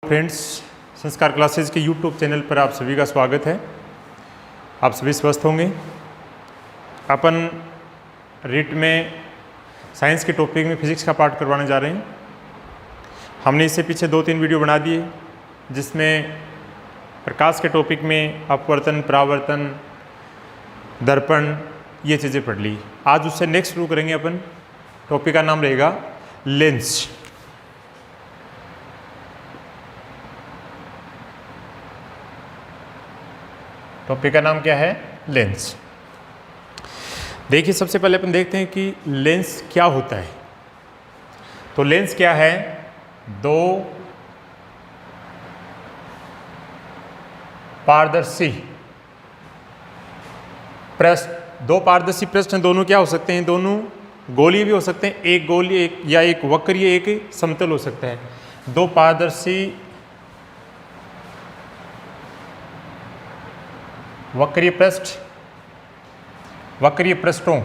Friends, संस्कार classes के YouTube channel पर आप सभी का स्वागत है। आप सभी स्वस्थ होंगे। अपन रीट में साइंस के टॉपिक में फिजिक्स का पार्ट करवाने जा रहे हैं। हमने इससे पीछे 2-3 वीडियो बना दिए जिसमें प्रकाश के टॉपिक में अपवर्तन, परावर्तन, दर्पण ये चीज़ें पढ़ ली। आज उससे नेक्स्ट शुरू करेंगे अपन। टॉपिक का नाम रहेगा लेंस। टॉपिक का नाम क्या है? लेंस। देखिए, सबसे पहले अपन देखते हैं कि लेंस क्या होता है। तो लेंस क्या है? दो पारदर्शी पृष्ठ हैं। दोनों क्या हो सकते हैं? दोनों गोलीय भी हो सकते हैं। एक गोलीय या एक वक्रीय, एक समतल हो सकता है। दो पारदर्शी वक्रीय पृष्ठों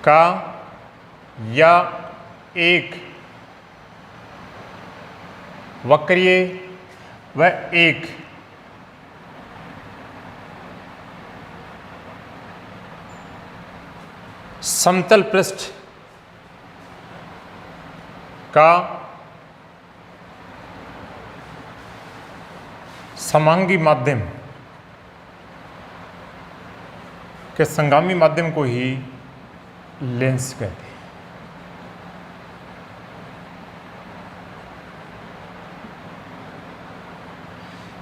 का या एक वक्रीय व एक समतल पृष्ठ का समांगी माध्यम के संगामी माध्यम को ही लेंस कहते हैं।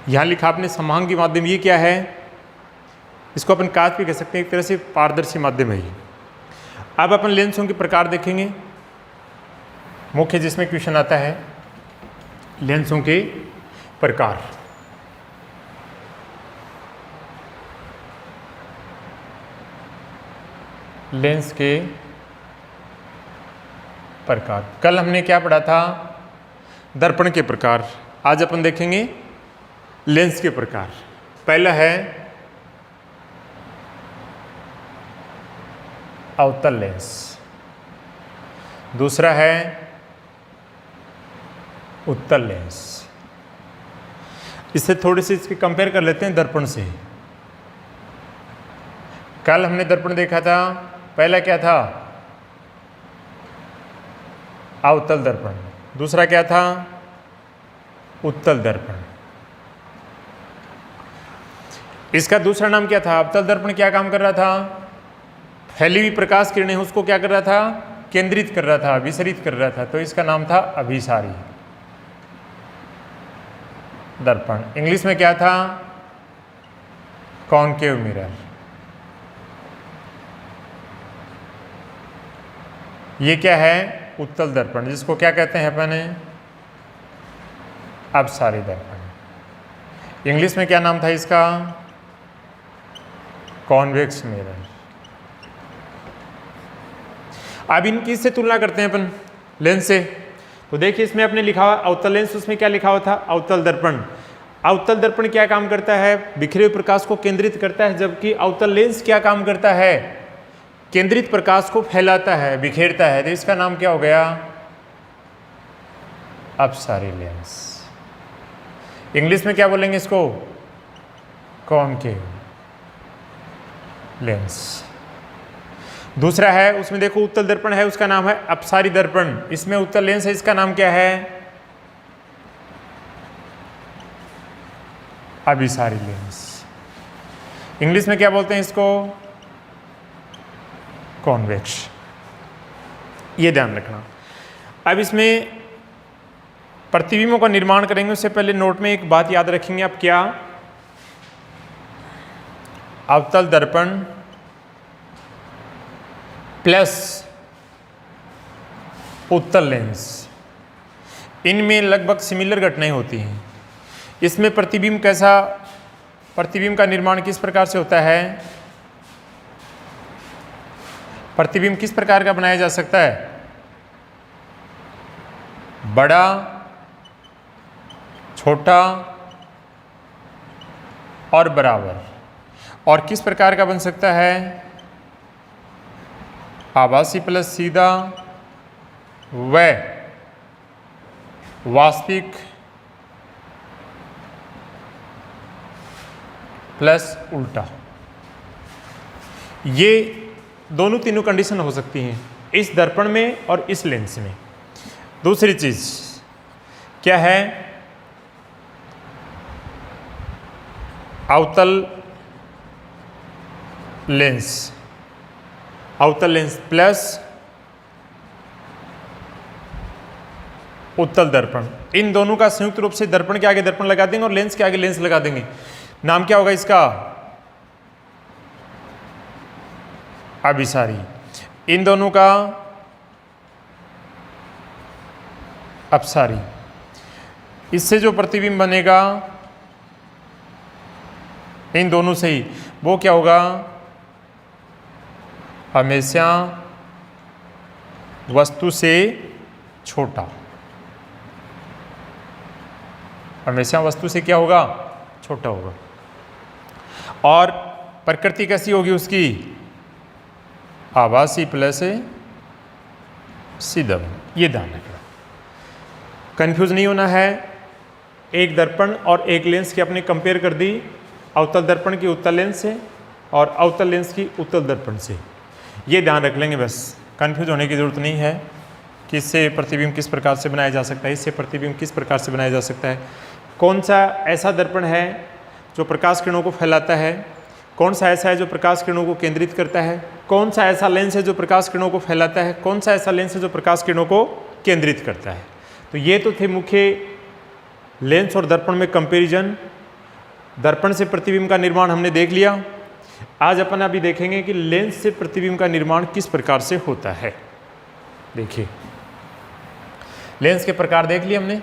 यहां लिखा आपने समांगी माध्यम। ये क्या है? इसको अपन कांच भी कह सकते हैं, एक तरह से पारदर्शी माध्यम है ये। अब अपन लेंसों के प्रकार देखेंगे। मुख्य जिसमें क्वेश्चन आता है लेंसों के प्रकार। लेंस के प्रकार। कल हमने क्या पढ़ा था? दर्पण के प्रकार। आज अपन देखेंगे लेंस के प्रकार। पहला है अवतल लेंस, दूसरा है उत्तल लेंस। इससे थोड़ी सी इसकी कंपेयर कर लेते हैं दर्पण से। कल हमने दर्पण देखा था। पहला क्या था? अवतल दर्पण। दूसरा क्या था? उत्तल दर्पण। इसका दूसरा नाम क्या था? अवतल दर्पण क्या काम कर रहा था? फैली हुई प्रकाश किरणें उसको क्या कर रहा था? केंद्रित कर रहा था, विसरित कर रहा था। तो इसका नाम था अभिसारी दर्पण। इंग्लिश में क्या था? Concave mirror. ये क्या है? उत्तल दर्पण, जिसको क्या कहते हैं अपने? अपसारी दर्पण। इंग्लिश में क्या नाम था इसका? Convex mirror. अब इनकी से तुलना करते हैं अपन लेंस से। तो देखिए, इसमें आपने लिखा हुआ अवतल लेंस, उसमें क्या लिखा हुआ था? अवतल दर्पण। अवतल दर्पण क्या काम करता है? बिखरे हुए प्रकाश को केंद्रित करता है, जबकि अवतल लेंस क्या काम करता है? केंद्रित प्रकाश को फैलाता है, बिखेरता है। तो इसका नाम क्या हो गया? अपसारी लेंस। इंग्लिश में क्या बोलेंगे इसको? Concave lens. दूसरा है, उसमें देखो उत्तल दर्पण है, उसका नाम है अपसारी दर्पण। इसमें उत्तल लेंस है, इसका नाम क्या है? अभिसारी लेंस। इंग्लिश में क्या बोलते हैं इसको? कॉन्वेक्स। ये ध्यान रखना। अब इसमें प्रतिबिंबों का निर्माण करेंगे उससे पहले नोट में एक बात याद रखेंगे आप। क्या? अवतल दर्पण प्लस उत्तल लेंस, इनमें लगभग सिमिलर घटनाएं होती हैं। इसमें प्रतिबिंब का निर्माण किस प्रकार से होता है? प्रतिबिंब किस प्रकार का बनाया जा सकता है? बड़ा, छोटा और बराबर। और किस प्रकार का बन सकता है? आभासी प्लस सीधा व वास्तविक प्लस उल्टा, ये दोनों तीनों कंडीशन हो सकती हैं इस दर्पण में और इस लेंस में। दूसरी चीज क्या है, अवतल लेंस, अवतल लेंस प्लस उत्तल दर्पण, इन दोनों का संयुक्त रूप से दर्पण के आगे दर्पण लगा देंगे और लेंस के आगे लेंस लगा देंगे। नाम क्या होगा इसका, अभिसारी। इन दोनों का अपसारी। इससे जो प्रतिबिंब बनेगा इन दोनों से ही, वो क्या होगा, हमेशा वस्तु से छोटा, हमेशा वस्तु से क्या होगा, छोटा होगा। और प्रकृति कैसी होगी उसकी, आभासी प्लस सीधम। ये ध्यान रखना, कंफ्यूज नहीं होना है। एक दर्पण और एक लेंस की आपने कंपेयर कर दी, अवतल दर्पण की उत्तल लेंस से और अवतल लेंस की उत्तल दर्पण से। ये ध्यान रख लेंगे, बस कंफ्यूज होने की ज़रूरत नहीं है कि इससे प्रतिबिंब किस प्रकार से बनाया जा सकता है, इससे प्रतिबिंब किस प्रकार से बनाया जा सकता है, कौन सा ऐसा दर्पण है जो प्रकाश किरणों को फैलाता है, कौन सा ऐसा है जो प्रकाश किरणों को केंद्रित करता है, कौन सा ऐसा लेंस है जो प्रकाश किरणों को फैलाता है, कौन सा ऐसा लेंस है जो प्रकाश किरणों को केंद्रित करता है। तो ये तो थे मुख्य लेंस और दर्पण में कंपैरिजन। दर्पण से प्रतिबिंब का निर्माण हमने देख लिया। आज अपन अभी देखेंगे कि लेंस से प्रतिबिंब का निर्माण किस प्रकार से होता है। देखिए, लेंस के प्रकार देख लिए हमने।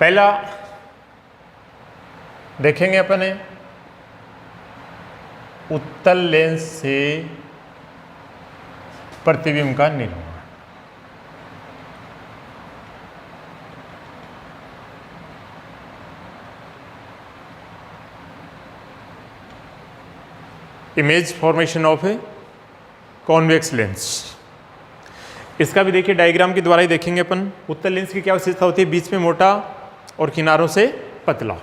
पहला देखेंगे अपन उत्तल लेंस से प्रतिबिंब का निर्माण। Image formation of a convex lens. इसका भी देखिए डायग्राम के द्वारा ही देखेंगे अपन। उत्तल लेंस की क्या विशेषता होती है, बीच में मोटा और किनारों से पतला।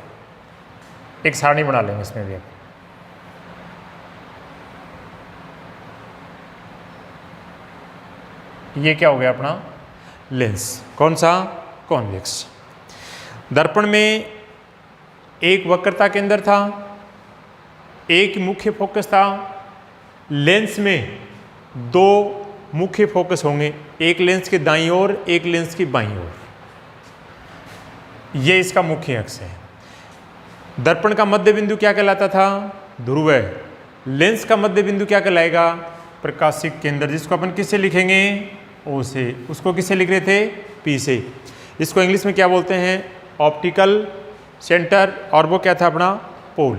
एक सारणी बना लेंगे इसमें भी। ये क्या हो गया अपना लेंस, कौन सा, कॉन्वेक्स। दर्पण में एक वक्रता केंद्र था, एक मुख्य फोकस था। लेंस में दो मुख्य फोकस होंगे, एक लेंस के दाईं ओर, एक लेंस की बाईं ओर। ये इसका मुख्य अक्ष है। दर्पण का मध्य बिंदु क्या कहलाता था, ध्रुव। लेंस का मध्य बिंदु क्या कहलाएगा, प्रकाशिक केंद्र, जिसको अपन किससे लिखेंगे, ओ से। उसको किससे लिख रहे थे, पी से। इसको इंग्लिश में क्या बोलते हैं, ऑप्टिकल सेंटर, और वो क्या था अपना, पोल।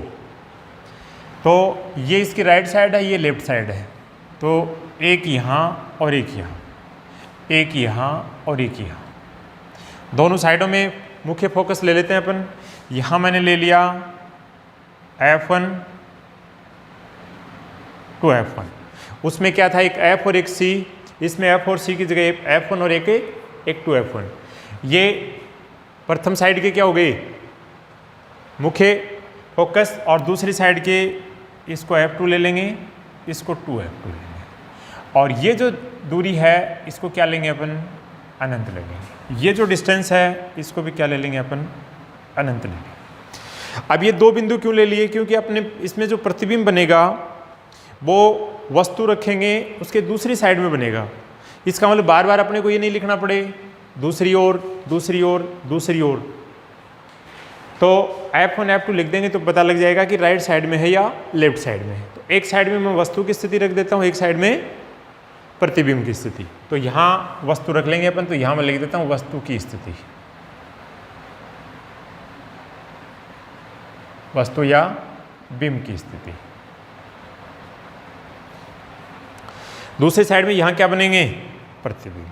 तो ये इसकी राइट साइड है, ये लेफ्ट साइड है। तो एक यहाँ और एक यहाँ, एक यहाँ और एक यहाँ, दोनों साइडों में मुख्य फोकस ले लेते हैं अपन। यहाँ मैंने ले लिया F1 टू F1। उसमें क्या था, एक F और एक C। इसमें F और C की जगह F1 और एक टू F1। ये प्रथम साइड के क्या हो गए, मुख्य फोकस, और दूसरी साइड के इसको F2 ले लेंगे, इसको 2F2 लेंगे, और ये जो दूरी है इसको क्या लेंगे अपन, अनंत लेंगे। ये जो डिस्टेंस है इसको भी क्या ले लेंगे अपन, अनंत लेंगे। अब ये दो बिंदु क्यों ले लिए, क्योंकि अपने इसमें जो प्रतिबिंब बनेगा वो वस्तु रखेंगे उसके दूसरी साइड में बनेगा। इसका मतलब बार बार अपने को ये नहीं लिखना पड़े, दूसरी ओर, दूसरी ओर, दूसरी ओर। तो F1 F2 लिख देंगे तो पता लग जाएगा कि राइट साइड में है या लेफ्ट साइड में है। तो एक साइड में मैं वस्तु की स्थिति रख देता हूँ, एक साइड में प्रतिबिंब की स्थिति। तो यहाँ वस्तु रख लेंगे अपन, तो यहाँ मैं लिख देता हूँ वस्तु की स्थिति, वस्तु या बिंब की स्थिति। दूसरी साइड में यहाँ क्या बनेंगे, प्रतिबिंब।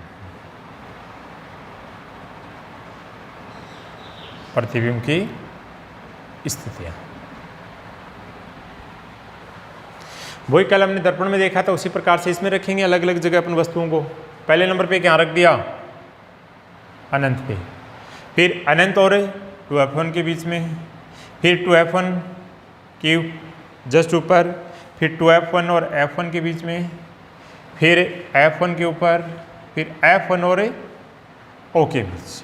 प्रतिबिंब की स्थितियां। वही कल हमने दर्पण में देखा था, उसी प्रकार से इसमें रखेंगे अलग अलग जगह अपन वस्तुओं को। पहले नंबर पे क्या रख दिया, अनंत पे, फिर अनंत और 2f1 के बीच में, फिर 2f1 क्यूब जस्ट ऊपर, फिर 2f1 और f1 के बीच में, फिर f1 के ऊपर, फिर f1 और o के बीच।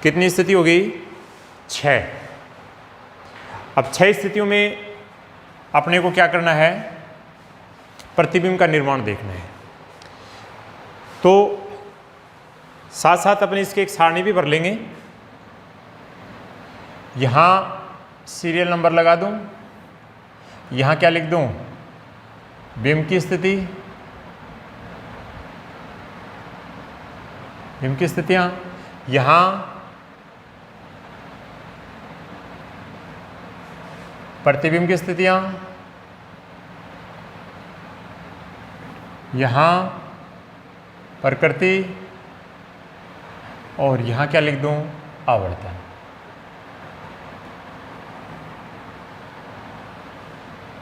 कितनी स्थिति हो गई, 6। अब 6 स्थितियों में अपने को क्या करना है, प्रतिबिंब का निर्माण देखना है। तो साथ साथ अपने इसके एक सारणी भी भर लेंगे। यहां सीरियल नंबर लगा दूं, यहां क्या लिख दूं, बिंब की स्थिति, बिंब की स्थितियां, यहां प्रतिबिंब की स्थितियां, यहां प्रकृति, और यहां क्या लिख दूं, आवर्तन।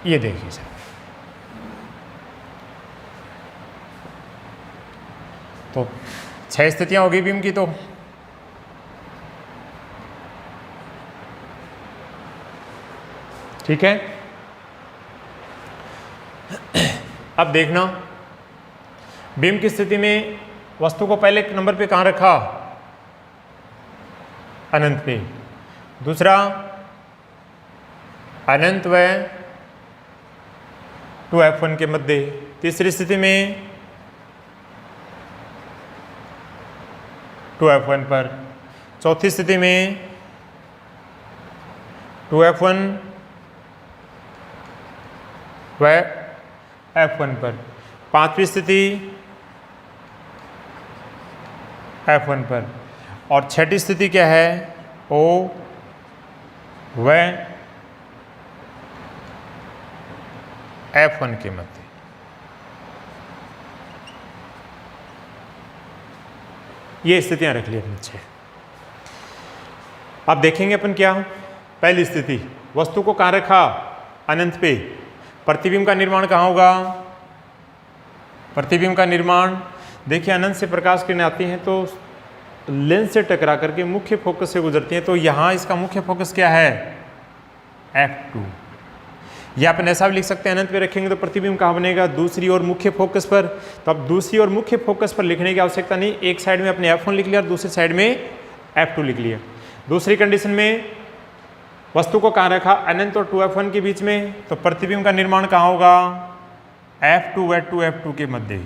ये देखिए सर, तो 6 स्थितियां होगी बिंब की। तो ठीक है, अब देखना बिंब की स्थिति में वस्तु को पहले नंबर पे कहां रखा, अनंत पे। दूसरा, अनंत व 2f1 के मध्य। तीसरी स्थिति में 2f1 पर। चौथी स्थिति में 2f1 व f1 पर। पांचवी स्थिति f1 पर। और छठी स्थिति क्या है, o व f1 के मध्य। ये स्थितियां रख ली अपने 6। अब देखेंगे अपन क्या, पहली स्थिति, वस्तु को कहां रखा, अनंत पे। प्रतिबिंब का निर्माण कहां होगा, प्रतिबिंब का निर्माण देखिए, अनंत से प्रकाश किरणें आती हैं तो लेंस से टकरा करके मुख्य फोकस से गुजरती हैं। तो यहां इसका मुख्य फोकस क्या है, f2। या अपन ऐसा भी लिख सकते हैं, अनंत पे रखेंगे तो प्रतिबिंब कहाँ बनेगा, दूसरी और मुख्य फोकस पर। तो अब दूसरी और मुख्य फोकस पर लिखने की आवश्यकता नहीं, एक साइड में अपने f1 लिख लिया और दूसरी साइड में f2 लिख लिया। दूसरी कंडीशन में वस्तु को कहाँ रखा, अनंत और 2f1 के बीच में, तो प्रतिबिंब का निर्माण कहाँ होगा, f2 व 2f2 के मध्य,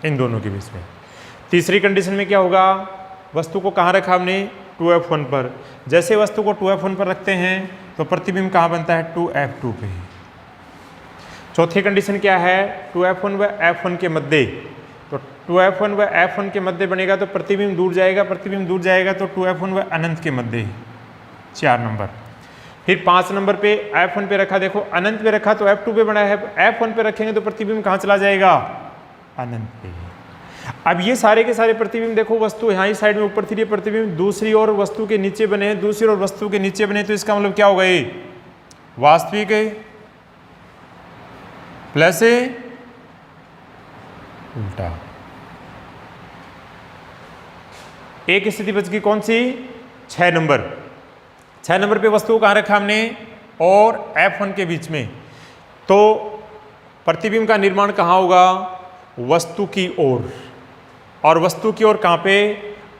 इन दोनों के बीच में। तीसरी कंडीशन में क्या होगा, वस्तु को कहाँ रखा हमने, 2f1 पर। जैसे वस्तु को 2f1 पर रखते हैं तो प्रतिबिंब कहाँ बनता है, 2f2 पे। चौथी कंडीशन क्या है, 2f1 व f1 के मध्य। तो 2f1 व f1 के मध्य बनेगा तो प्रतिबिंब दूर जाएगा, प्रतिबिंब दूर जाएगा तो 2f1 व अनंत के मध्य, 4 नंबर। फिर 5 नंबर पे f1 पे रखा, देखो अनंत पे रखा तो f2 पे बना है, f1 पे रखेंगे तो प्रतिबिंब कहाँ चला जाएगा, अनंत पे। अब ये सारे के सारे प्रतिबिंब देखो, वस्तु यहाँ ही साइड में ऊपर थी, प्रतिबिंब दूसरी और वस्तु के नीचे बने हैं, दूसरी और वस्तु के नीचे बने, तो इसका मतलब क्या होगा, ये वास्तविक है प्लस उल्टा। एक स्थिति बच गई, कौन सी, 6 नंबर। 6 नंबर पे वस्तु को कहाँ रखा हमने, और f1 के बीच में। तो प्रतिबिंब का निर्माण कहाँ होगा, वस्तु की ओर, और वस्तु की ओर कहाँ पे,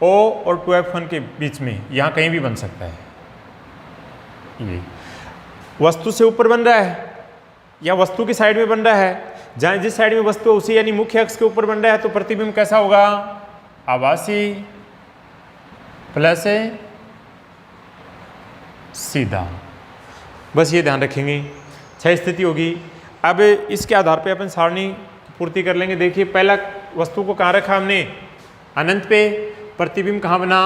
o और 2f1 के बीच में, यहाँ कहीं भी बन सकता है। ये वस्तु से ऊपर बन रहा है या वस्तु की साइड में बन रहा है, जहाँ जिस साइड में वस्तु उसी यानी मुख्य अक्ष के ऊपर बन रहा है, तो प्रतिबिंब कैसा होगा, आभासी प्लस सीधा। बस ये ध्यान रखेंगे, 6 स्थिति होगी। अब इसके आधार पे अपन सारणी पूर्ति कर लेंगे। देखिए, पहला वस्तु को कहाँ रखा हमने, अनंत पे, प्रतिबिंब कहाँ बना,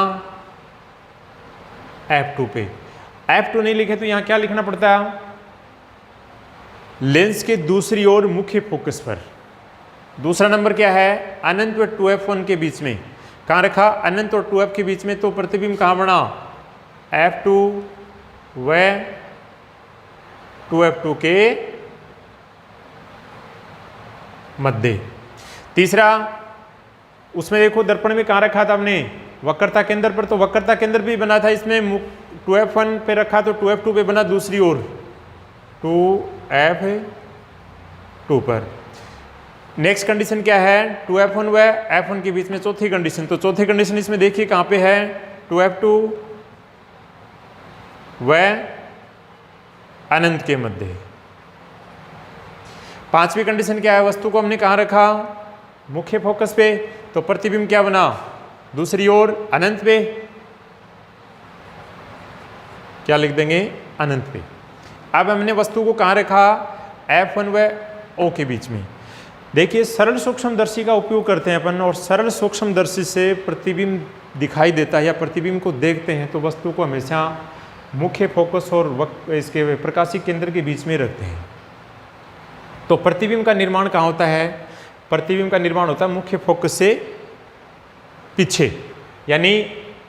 f2 पे। f2 नहीं लिखे तो यहाँ क्या लिखना पड़ता है, लेंस के दूसरी ओर मुख्य फोकस पर। दूसरा नंबर क्या है, अनंत व 2f1 के बीच में, कहाँ रखा, अनंत और 2f के बीच में, तो प्रतिबिंब कहाँ बना, f2 व 2f2 के मध्य। तीसरा, उसमें देखो दर्पण में कहाँ रखा था हमने, वक्रता केंद्र पर, तो वक्रता केंद्र भी बना था इसमें, 2f1 पे रखा तो 2f2 पे बना दूसरी ओर 2f2 पर। नेक्स्ट कंडीशन क्या है, 2f1 व f1 के बीच में चौथी कंडीशन, तो चौथी कंडीशन इसमें देखिए कहाँ पे है, 2f2 व अनंत के मध्य। पांचवी कंडीशन क्या है, वस्तु को हमने कहाँ रखा, मुख्य फोकस पे, तो प्रतिबिंब क्या बना, दूसरी ओर अनंत पे, क्या लिख देंगे, अनंत पे। अब हमने वस्तु को कहाँ रखा, f1 व O के बीच में। देखिए सरल सूक्ष्मदर्शी का उपयोग करते हैं अपन, और सरल सूक्ष्मदर्शी से प्रतिबिंब दिखाई देता है या प्रतिबिंब को देखते हैं, तो वस्तु को हमेशा मुख्य फोकस और इसके प्रकाशीय केंद्र के बीच में रखते हैं। तो प्रतिबिंब का निर्माण कहाँ होता है, प्रतिबिंब का निर्माण होता है मुख्य फोकस से पीछे, यानी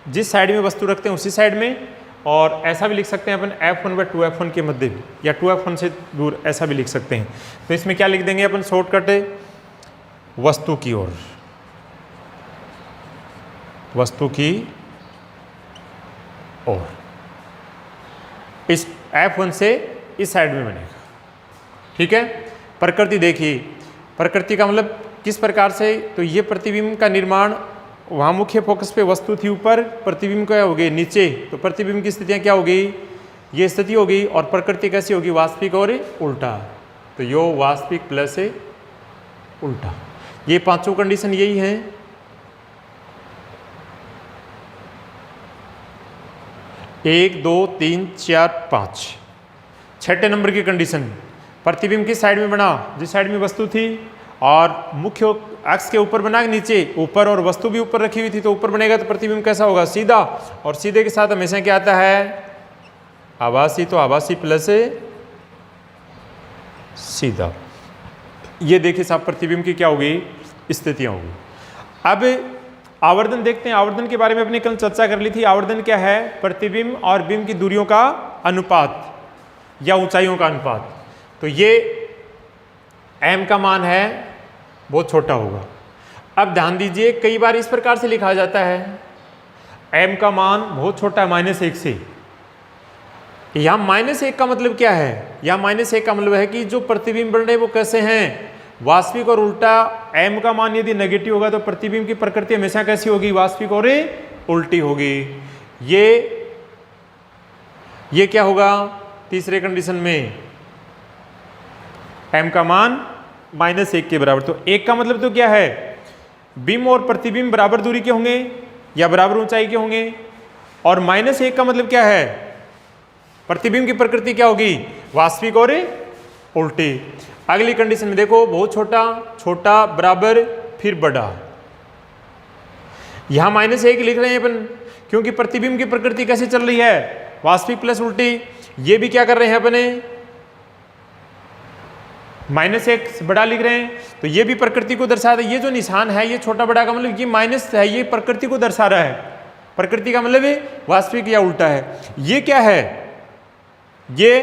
जिस साइड में वस्तु रखते हैं उसी साइड में, और ऐसा भी लिख सकते हैं अपन f1 व 2f1 के मध्य भी, या 2f1 से दूर, ऐसा भी लिख सकते हैं। तो इसमें क्या लिख देंगे अपन, शॉर्टकट वस्तु की ओर, वस्तु की ओर, इस f1 से इस साइड में बनेगा। ठीक है, प्रकृति देखिए, प्रकृति का मतलब किस प्रकार से, तो ये प्रतिबिंब का निर्माण, वहाँ मुख्य फोकस पे वस्तु थी ऊपर, प्रतिबिंब क्या हो गई नीचे, तो प्रतिबिंब की स्थितियाँ क्या हो गई, ये स्थिति हो गई, और प्रकृति कैसी होगी, वास्तविक और उल्टा, तो यो वास्तविक प्लस उल्टा। ये पांचों कंडीशन यही है। एक, दो, तीन, चार, पाँच। छठे नंबर की कंडीशन, प्रतिबिंब किस साइड में बना, जिस साइड में वस्तु थी, और मुख्य अक्ष के ऊपर बना, नीचे ऊपर, और वस्तु भी ऊपर रखी हुई थी, तो ऊपर बनेगा तो प्रतिबिंब कैसा होगा, सीधा, और सीधे के साथ हमेशा क्या आता है, आभासी, तो आभासी प्लस सीधा। ये देखिए साहब प्रतिबिंब की क्या होगी, स्थितियां होगी। अब आवर्धन देखते हैं, आवर्धन के बारे में अपने कल चर्चा कर ली थी। आवर्धन क्या है, प्रतिबिंब और बिंब की दूरियों का अनुपात या ऊंचाइयों का अनुपात। तो ये m का मान है बहुत छोटा होगा। अब ध्यान दीजिए, कई बार इस प्रकार से लिखा जाता है, m का मान बहुत छोटा है -1 से। यहाँ -1 का मतलब क्या है, यहाँ -1 का मतलब है कि जो प्रतिबिंब बन रहे वो कैसे हैं, वास्तविक और उल्टा। m का मान यदि नेगेटिव होगा तो प्रतिबिंब की प्रकृति हमेशा कैसी होगी, वास्तविक और उल्टी होगी। ये क्या होगा, तीसरे कंडीशन में m का मान -1 के बराबर। तो 1 का मतलब तो क्या है, बिंब और प्रतिबिंब बराबर दूरी के होंगे या बराबर ऊंचाई के होंगे, और -1 का मतलब क्या है, प्रतिबिंब की प्रकृति क्या होगी, वास्तविक और उल्टी। अगली कंडीशन में देखो, बहुत छोटा, छोटा बराबर फिर बड़ा। यहां -1 लिख रहे हैं अपन, क्योंकि प्रतिबिंब की प्रकृति कैसे चल रही है, वास्तविक प्लस उल्टी। ये भी क्या कर रहे हैं अपने, -1 बड़ा लिख रहे हैं, तो ये भी प्रकृति को दर्शा रहा है। ये जो निशान है, ये छोटा बड़ा का मतलब ये माइनस है, ये प्रकृति को दर्शा रहा है। प्रकृति का मतलब वास्तविक या उल्टा है। ये क्या है, ये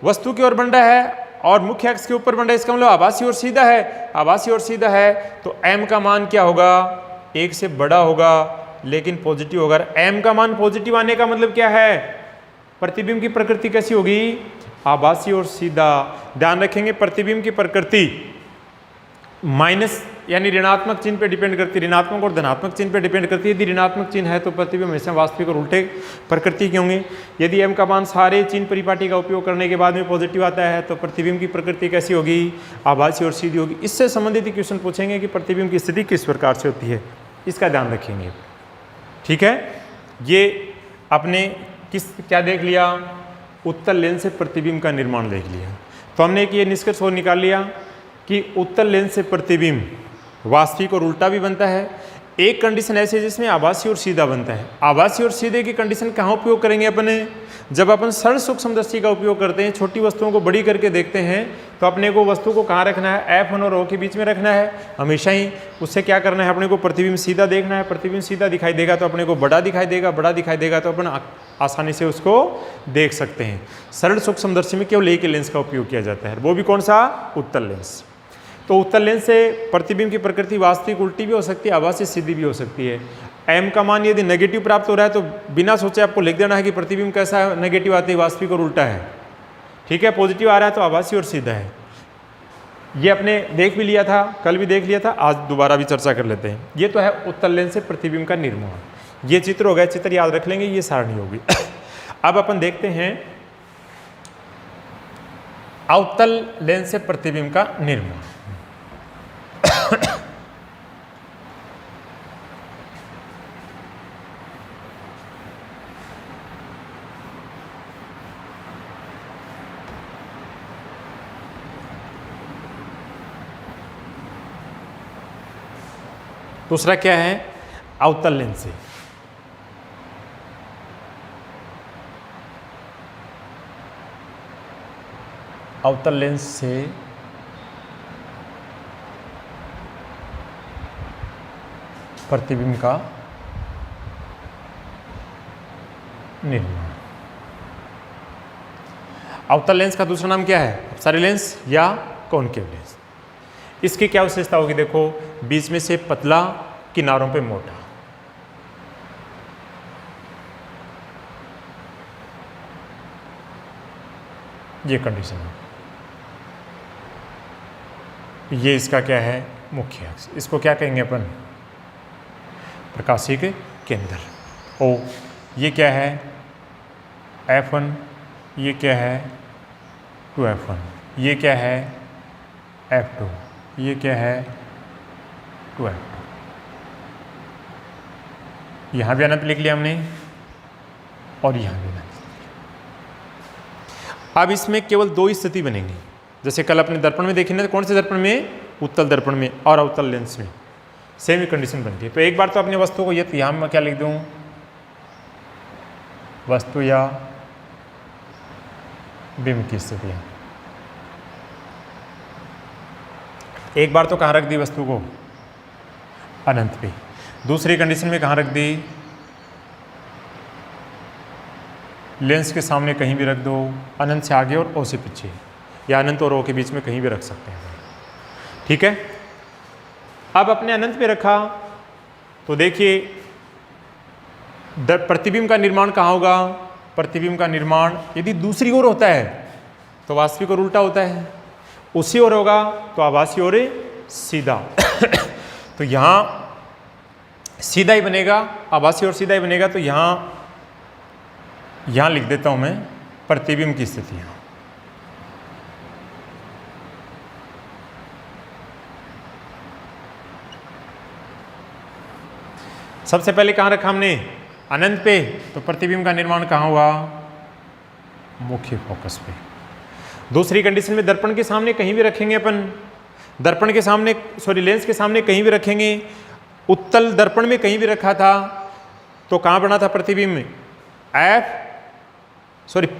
वस्तु की ओर बन रहा है और मुख्य अक्ष के ऊपर बन रहा है, इसका मतलब आभासी और सीधा है। आभासी और सीधा है तो m का मान क्या होगा, 1 से बड़ा होगा लेकिन पॉजिटिव होगा। m का मान पॉजिटिव आने का मतलब क्या है, प्रतिबिंब की प्रकृति कैसी होगी, आभासी और सीधा। ध्यान रखेंगे, प्रतिबिंब की प्रकृति माइनस यानी ऋणात्मक चिन्ह पे डिपेंड करती है, ऋणात्मक और धनात्मक चिन्ह पे डिपेंड करती है। यदि ऋणात्मक चिन्ह है तो प्रतिबिंब हमेशा वास्तविक और उल्टे प्रकृति के होंगे। यदि m का मान सारे चिन्ह परिपाटी का उपयोग करने के बाद में पॉजिटिव आता है तो प्रतिबिंब की प्रकृति कैसी होगी, आभासी और सीधी होगी। इससे संबंधित क्वेश्चन पूछेंगे कि प्रतिबिंब की स्थिति किस प्रकार से होती है, इसका ध्यान रखेंगे। ठीक है, ये अपने क्या देख लिया, उत्तल लेंस से प्रतिबिंब का निर्माण देख लिया। तो हमने एक ये निष्कर्ष और निकाल लिया कि उत्तल लेंस से प्रतिबिंब वास्तविक और उल्टा भी बनता है। एक कंडीशन ऐसी है जिसमें आभासी और सीधा बनता है। आभासी और सीधे की कंडीशन कहाँ उपयोग करेंगे अपने, जब अपन सरल सूक्ष्मदर्शी का उपयोग करते हैं, छोटी वस्तुओं को बड़ी करके देखते हैं तो अपने को वस्तु को कहाँ रखना है, F1 और O के बीच में रखना है हमेशा ही। उससे क्या करना है, अपने को प्रतिबिंब सीधा देखना है, प्रतिबिंब सीधा दिखाई देगा तो अपने को बड़ा दिखाई देगा, बड़ा दिखाई देगा तो अपन आसानी से उसको देख सकते हैं। सरल सूक्ष्मदर्शी में केवल एक ही लेंस का उपयोग किया जाता है, वो भी कौन सा, उत्तल लेंस। तो उत्तल लेंस से प्रतिबिंब की प्रकृति वास्तविक उल्टी भी हो सकती है, आभासी सीधी भी हो सकती है। m का मान यदि नेगेटिव प्राप्त हो रहा है तो बिना सोचे आपको लिख देना है कि प्रतिबिंब कैसा है, नेगेटिव आती है, वास्तविक और उल्टा है, ठीक है। पॉजिटिव आ रहा है तो आभासी और सीधा है। ये अपने देख भी लिया था, कल भी देख लिया था, आज दोबारा भी चर्चा कर लेते हैं। ये तो है उत्तल लेंस से प्रतिबिंब का निर्माण। ये चित्र हो गया, चित्र याद रख लेंगे, ये सारणी होगी। अब अपन देखते हैं अवतल लेंस से प्रतिबिंब का निर्माण। दूसरा क्या है, अवतल लेंस से अवतल लेंस से प्रतिबिंब का निर्माण। अवतल लेंस का दूसरा नाम क्या है, अपसारी लेंस या कॉनकेव लेंस। इसकी क्या विशेषता होगी, देखो बीच में से पतला, किनारों पे मोटा। ये कंडीशन है। ये इसका क्या है, मुख्य अक्ष। इसको क्या कहेंगे अपन, प्रकाशिक केंद्र। ओ ये क्या है, F1, ये क्या है 2F1, ये क्या है F2, ये क्या है 2F2। यहाँ भी अनंत लिख लिया हमने और यहाँ भी अनंत। अब इसमें केवल दो स्थिति बनेंगी, जैसे कल अपने दर्पण में देखी ना, कौन से दर्पण में, उत्तल दर्पण में और अवतल लेंस में सेम ही कंडीशन बनती है। तो एक बार तो अपने वस्तु को, ये यहाँ मैं क्या लिख दूँ, वस्तु या बिंब की स्थिति। एक बार तो कहाँ रख दी वस्तु को, अनंत पे। दूसरी कंडीशन में कहाँ रख दी, लेंस के सामने कहीं भी रख दो, अनंत से आगे और ओ से पीछे, या अनंत और ओ के बीच में कहीं भी रख सकते हैं, ठीक है। अब अपने अनंत पे रखा तो देखिए प्रतिबिंब का निर्माण कहाँ होगा, प्रतिबिंब का निर्माण यदि दूसरी ओर होता है तो वास्तविक और उल्टा होता है, उसी ओर होगा तो आभासी और सीधा। तो यहाँ सीधा ही बनेगा, आभासी और सीधा ही बनेगा। तो यहाँ लिख देता हूँ मैं प्रतिबिंब की स्थितियाँ। सबसे पहले कहाँ रखा हमने, अनंत पे, तो प्रतिबिंब का निर्माण कहाँ हुआ, मुख्य फोकस पे। दूसरी कंडीशन में दर्पण के सामने कहीं भी रखेंगे अपन, दर्पण के सामने लेंस के सामने कहीं भी रखेंगे। उत्तल दर्पण में कहीं भी रखा था तो कहाँ बना था प्रतिबिंब,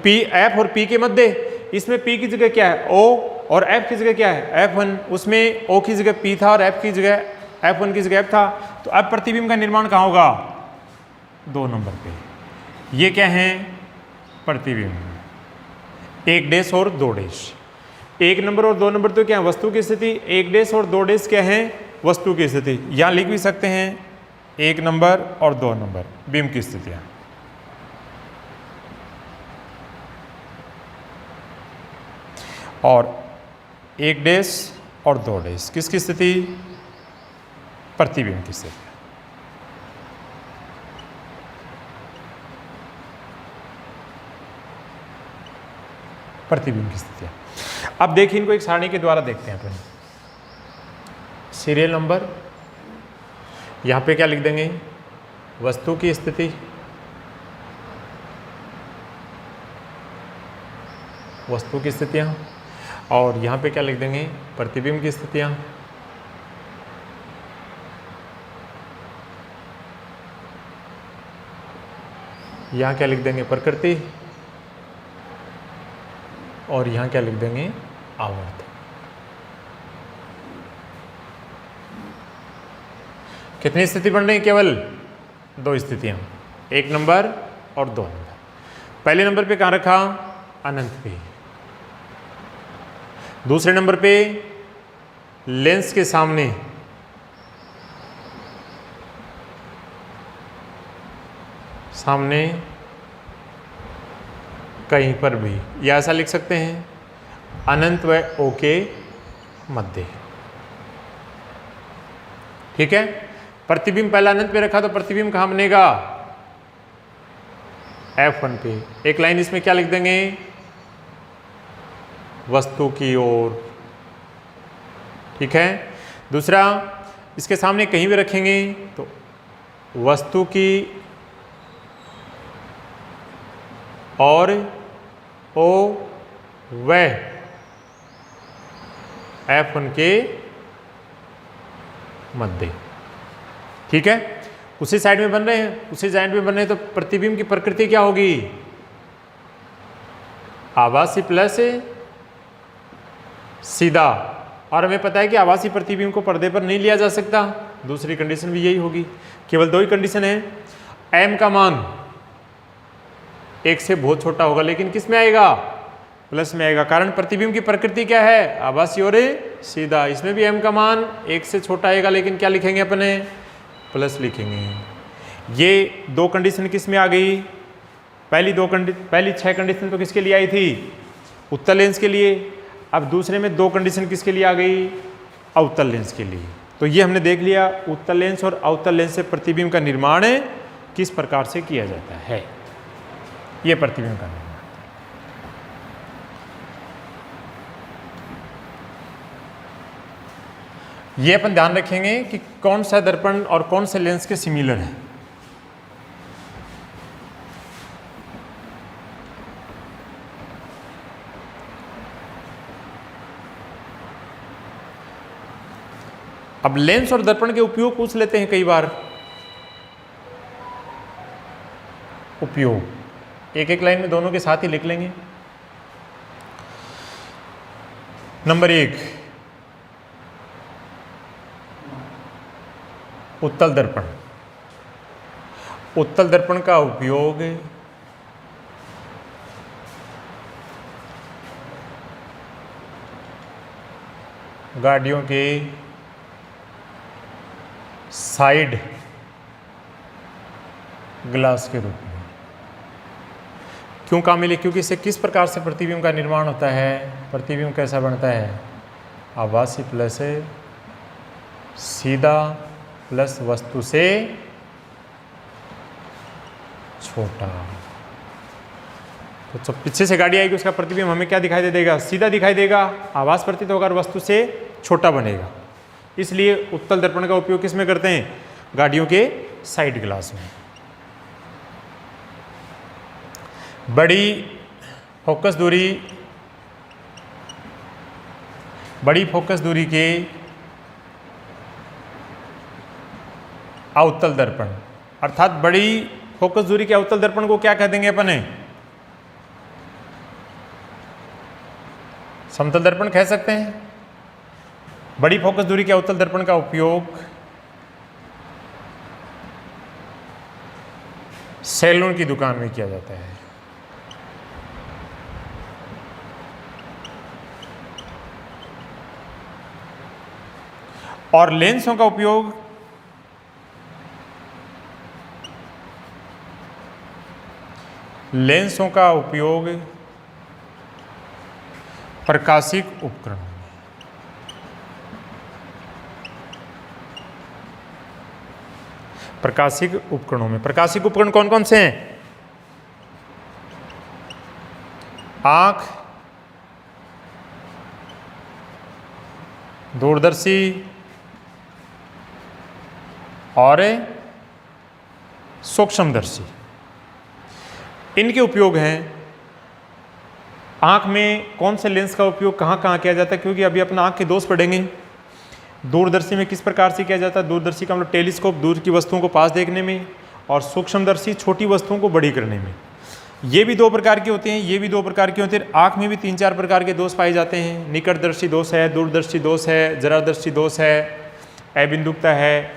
P, F और P के मध्य। इसमें P की जगह क्या है, O, और F की जगह क्या है, F1। उसमें O की जगह P था और F की जगह F1 की जगह F था। तो अब प्रतिबिंब का निर्माण कहाँ होगा, 2 नंबर पे। ये क्या है, प्रतिबिंब 1 डैश और 2 डैश। 1 नंबर और 2 नंबर तो क्या है, वस्तु की स्थिति। 1 डैश और 2 डैश क्या है, वस्तु की स्थिति। यहाँ लिख भी सकते हैं 1 नंबर और 2 नंबर बिंब की स्थितियाँ। और 1 डैश और 2 डैश किसकी स्थिति, प्रतिबिंब की स्थिति। प्रतिबिंब की स्थितियाँ। अब देखिए इनको एक सारणी के द्वारा देखते हैं अपन। सीरियल नंबर, यहाँ पे क्या लिख देंगे, वस्तु की स्थिति, वस्तु की स्थितियाँ, और यहाँ पे क्या लिख देंगे, प्रतिबिंब की स्थितियाँ। यहाँ क्या लिख देंगे, प्रकृति, और यहाँ क्या लिख देंगे, आवर्त। कितनी स्थिति बन रही है? केवल 2 स्थितियां, 1 नंबर और 2 नंबर। पहले नंबर पे कहाँ रखा? अनंत पे। दूसरे नंबर पे लेंस के सामने कहीं पर भी, या ऐसा लिख सकते हैं अनंत व ओ के मध्य। ठीक है, प्रतिबिंब पहला अनंत पे रखा तो प्रतिबिंब कहाँ बनेगा? F1 पे। एक लाइन इसमें क्या लिख देंगे? वस्तु की ओर। ठीक है, दूसरा इसके सामने कहीं भी रखेंगे तो वस्तु की और ओ व F1 के मध्य। ठीक है, उसी साइड में बन रहे हैं, उसी साइड में बन रहे हैं, तो प्रतिबिंब की प्रकृति क्या होगी? आभासी प्लस सीधा। और हमें पता है कि आभासी प्रतिबिंब को पर्दे पर नहीं लिया जा सकता, दूसरी कंडीशन भी यही होगी। केवल 2 ही कंडीशन है। m का मान 1 से बहुत छोटा होगा, लेकिन किस में आएगा? प्लस में आएगा, कारण प्रतिबिंब की प्रकृति क्या है? आभासी और सीधा। इसमें भी m का मान 1 से छोटा आएगा, लेकिन क्या लिखेंगे अपने? प्लस लिखेंगे। ये 2 कंडीशन किस में आ गई? पहली 6 कंडीशन तो किसके लिए आई थी? उत्तल लेंस के लिए। अब दूसरे में 2 कंडीशन किसके लिए आ गई? अवतल लेंस के लिए। तो ये हमने देख लिया उत्तल लेंस और अवतल लेंस से प्रतिबिंब का निर्माण किस प्रकार से किया जाता है। ये प्रतिबिंब का निर्माण। ये अपन ध्यान रखेंगे कि कौन सा दर्पण और कौन से लेंस के सिमिलर है। अब लेंस और दर्पण के उपयोग पूछ लेते हैं कई बार। उपयोग एक लाइन में दोनों के साथ ही लिख लेंगे। नंबर 1, उत्तल दर्पण। उत्तल दर्पण का उपयोग गाड़ियों के साइड ग्लास के रूप में क्यों काम मिले? क्योंकि इससे किस प्रकार से प्रतिबिंब का निर्माण होता है? प्रतिबिंब कैसा बनता है? आभासी प्लस सीधा प्लस वस्तु से छोटा। तो जब पीछे से गाड़ी आएगी उसका प्रतिबिंब हमें क्या दिखाई दे देगा? सीधा दिखाई देगा, आभास प्रतीत होगा और वस्तु से छोटा बनेगा। इसलिए उत्तल दर्पण का उपयोग किस में करते हैं? गाड़ियों के साइड ग्लास में। बड़ी फोकस दूरी के अवतल दर्पण, अर्थात बड़ी फोकस दूरी के अवतल दर्पण को क्या कह देंगे अपन? समतल दर्पण कह सकते हैं। बड़ी फोकस दूरी के अवतल दर्पण का उपयोग सैलून की दुकान में किया जाता है। और लेंसों का उपयोग प्रकाशिक उपकरणों में। प्रकाशिक उपकरण कौन कौन से हैं? आंख, दूरदर्शी और सूक्ष्मदर्शी। इनके उपयोग हैं। आँख में कौन से लेंस का उपयोग कहाँ कहाँ किया जाता है? क्योंकि अभी अपना आँख के दोष पढ़ेंगे। दूरदर्शी में किस प्रकार से किया जाता है? दूरदर्शी का मतलब टेलीस्कोप, दूर की वस्तुओं को पास देखने में, और सूक्ष्मदर्शी छोटी वस्तुओं को बड़ी करने में। ये भी दो प्रकार के होते हैं, ये भी दो प्रकार के होते हैं। आँख में भी 3-4 प्रकार के दोष पाए जाते हैं। निकटदर्शी दोष है, दूरदर्शी दोष है, जरादर्शी दोष है, अबिंदुकता है,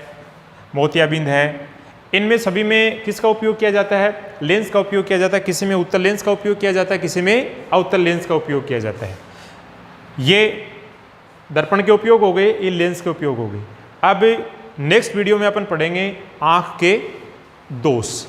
मोतियाबिंद है। इनमें सभी में किसका उपयोग किया जाता है? लेंस का उपयोग किया जाता है। किसी में उत्तल लेंस का उपयोग किया जाता है, किसी में अवतल लेंस का उपयोग किया जाता है। ये दर्पण के उपयोग हो गए, ये लेंस के उपयोग हो गए। अब नेक्स्ट वीडियो में अपन पढ़ेंगे आँख के दोष।